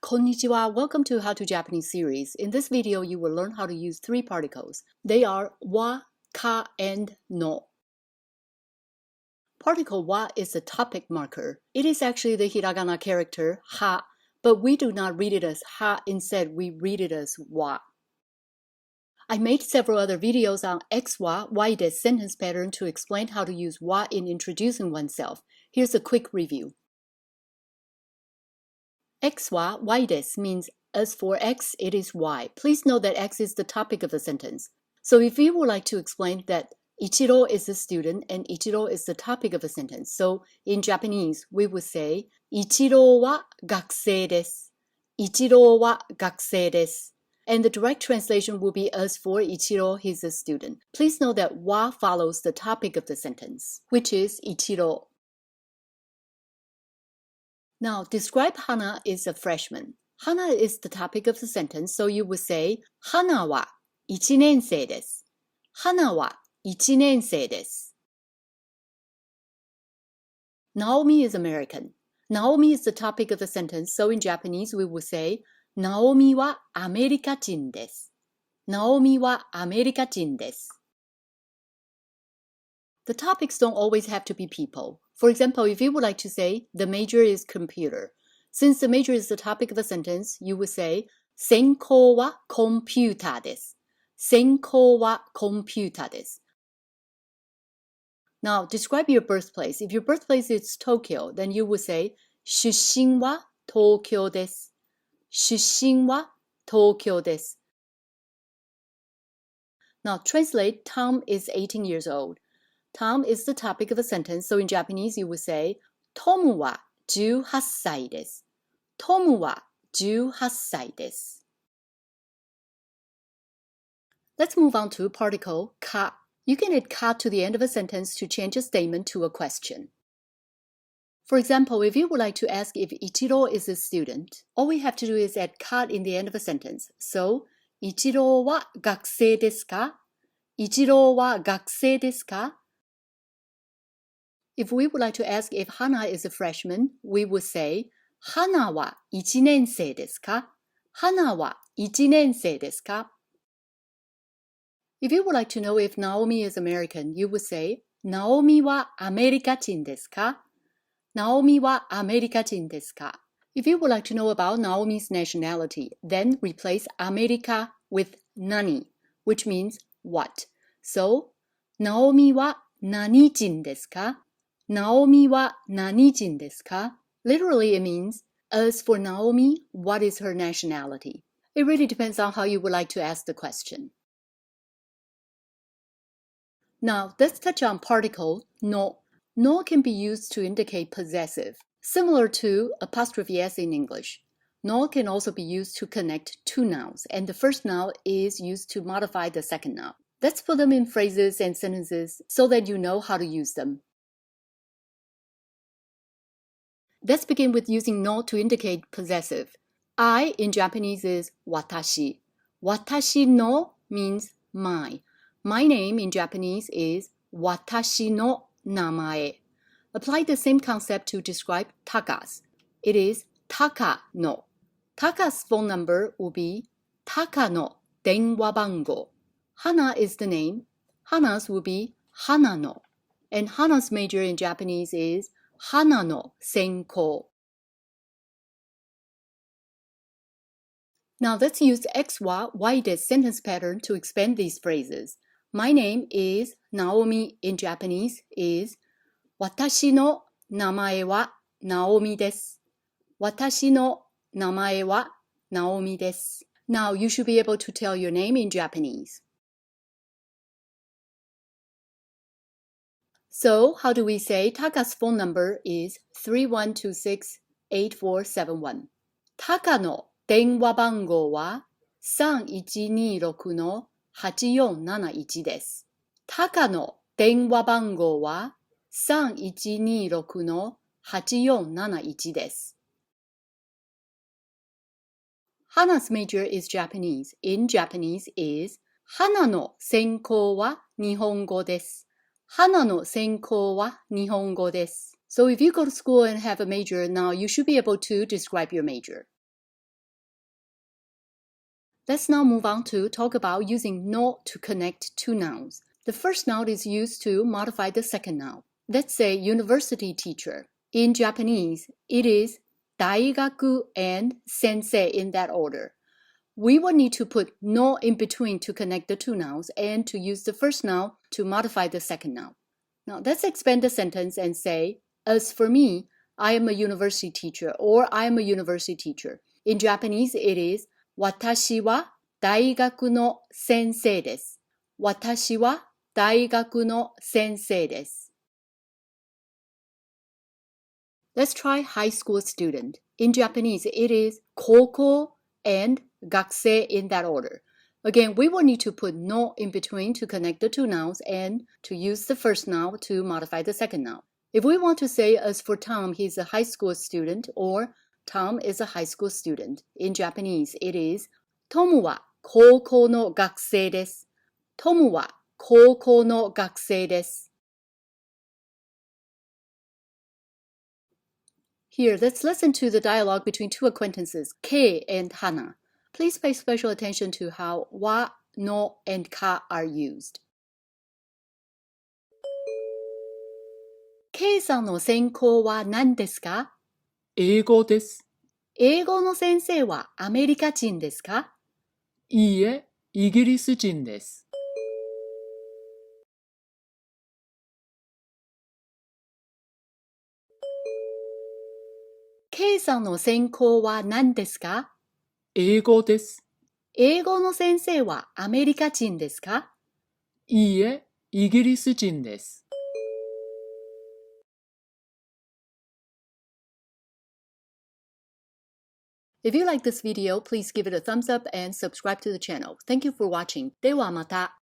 Konnichiwa, welcome to How to Japanese series. In this video, you will learn how to use three particles. They are wa, ka, and no. Particle wa is a topic marker. It is actually the hiragana character ha, but we do not read it as ha, instead we read it as wa. I made several other videos on X wa, y des sentence pattern to explain how to use wa in introducing oneself. Here's a quick review. X wa, y des means as for X, it is Y. Please note that X is the topic of the sentence. So if you would like to explain that Ichiro is a student and Ichiro is the topic of a sentence. So in Japanese, we would say Ichiro wa gakusei desu. Ichiro wa gakusei desu. And the direct translation will be as for Ichiro, he's a student. Please note that wa follows the topic of the sentence, which is Ichiro. Now, describe Hana is a freshman. Hana is the topic of the sentence, so you would say, Hana wa 1年生です. Hana wa 1年生です. Naomi is American. Naomi is the topic of the sentence, so in Japanese we would say, Naomi wa アメリカ人です. Naomi wa アメリカ人です. The topics don't always have to be people. For example, if you would like to say, the major is computer. Since the major is the topic of a sentence, you would say, 専攻はコンピューターです. 専攻はコンピューターです. Now, describe your birthplace. If your birthplace is Tokyo, then you would say, 出身は東京です. 出身は東京です. Now, translate, Tom is 18 years old. Tom is the topic of a sentence, so in Japanese you would say, トムは18歳です. トムは18歳です. Let's move on to particle ka. You can add ka to the end of a sentence to change a statement to a question. For example, if you would like to ask if Ichiro is a student, all we have to do is add ka in the end of a sentence. So, イチローは学生ですか? イチローは学生ですか? If we would like to ask if Hana is a freshman, we would say, 花は1年生ですか? 花は1年生ですか? If you would like to know if Naomi is American, you would say, ナオミはアメリカ人ですか? ナオミはアメリカ人ですか? If you would like to know about Naomi's nationality, then replace America with nani, which means what. So, ナオミは何人ですか? ナオミは何人ですか? Literally, it means, as for Naomi, what is her nationality? It really depends on how you would like to ask the question. Now, let's touch on particle no. No can be used to indicate possessive, similar to apostrophe s in English. No can also be used to connect two nouns, and the first noun is used to modify the second noun. Let's put them in phrases and sentences so that you know how to use them. Let's begin with using no to indicate possessive. I in Japanese is watashi. Watashi no means my. My name in Japanese is watashi no namae. Apply the same concept to describe Taka's. It is taka no. Taka's phone number will be taka no denwa bango. Hana is the name. Hana's will be hana no. And Hana's major in Japanese is hana no senkou. Now let's use X wa, Y des sentence pattern to expand these phrases. My name is Naomi in Japanese is 私の名前は Naomi です. 私の名前は Naomi です. Now you should be able to tell your name in Japanese. So, how do we say Taka's phone number is 3126-8471? Takaの電話番号は3126-8471です。Takaの電話番号は3126-8471です。Hana's major is Japanese. In Japanese is 花の専攻は日本語です。花の専攻は日本語です。So if you go to school and have a major, now you should be able to describe your major. Let's now move on to talk about using no to connect two nouns. The first noun is used to modify the second noun. Let's say university teacher. In Japanese, it is 大学 and sensei in that order. We will need to put no in between to connect the two nouns and to use the first noun to modify the second noun. Now let's expand the sentence and say, as for me, I am a university teacher or I am a university teacher. In Japanese, it is 私は大学の先生です。私は大学の先生です。Let's try high school student. In Japanese, it is 高校 and 学生 in that order. Again, we will need to put no in between to connect the two nouns and to use the first noun to modify the second noun. If we want to say, as for Tom, he's a high school student, or Tom is a high school student. In Japanese, it is トムは高校の学生です。トムは高校の学生です。Here, let's listen to the dialogue between two acquaintances, Kei and Hana. Please pay special attention to how wa, no, and ka are used. ケイさんの専攻は何ですか？英語です。英語の先生はアメリカ人ですか？いいえ、イギリス人です。ケイさんの専攻は何ですか？英語です。英語の先生はアメリカ人ですか？いいえ、イギリス人です。If you like this video, please give it a thumbs up and subscribe to the channel. Thank you for watching. ではまた。